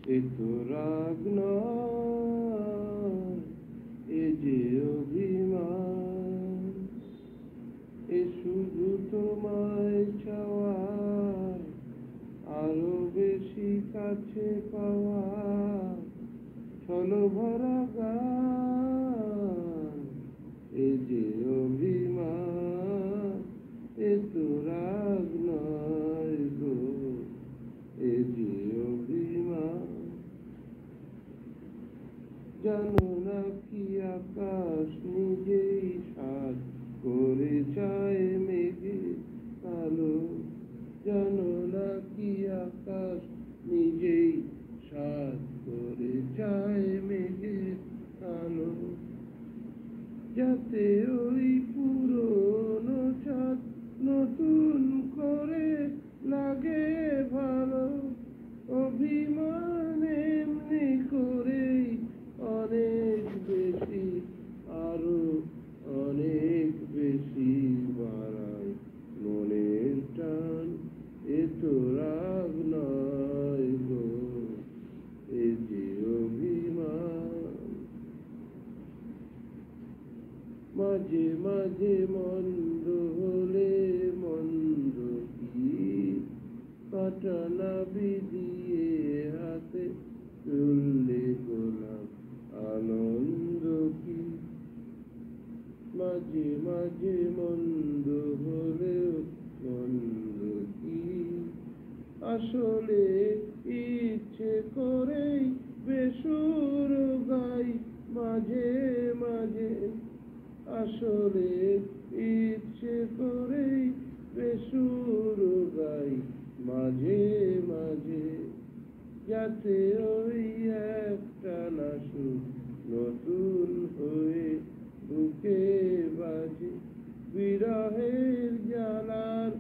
এ তো রাগ নয়, এ যে অভিমান। এ শুধু তোমায় চাওয়ার, আরো বেশি কাছে পাওয়া ছলভরা গান। এ যে অভিমান, এ তো রাগ নয় গো, এ যে অভিমান। জানো না কি আকাশ নিজেই সাজ করে যায় মেঘে কালো। জানো না কি আকাশ নিজেই সাজ করে যায় মেঘে কালো। যাতে ওই পুরনো চাঁদ নতুন করে লাগে ভালো। অভিমান এমনি করেই অনেক বেশি, আরো অনেক বেশি বাড়ায় মনের টান। এ তো রাগ নয় গো, এ যে অভিমান। মাঝে মাঝে মন্দ হলে মন্দ কি, কাটা না বিধিয়ে হাতে তুললে গোলাপ আনন্দ কি। মাঝে মাঝে মন্দ হলেও মন্দ কি, আসলে ইচ্ছে করেই বেসুর গাই মাঝে মাঝে। আসলে ইচ্ছে করেই বেসুর গাই মাঝে মাঝে। যাতে ওই একটা না সুর নতুন হয়ে বুকে বাজে। বিরহের জ্বালার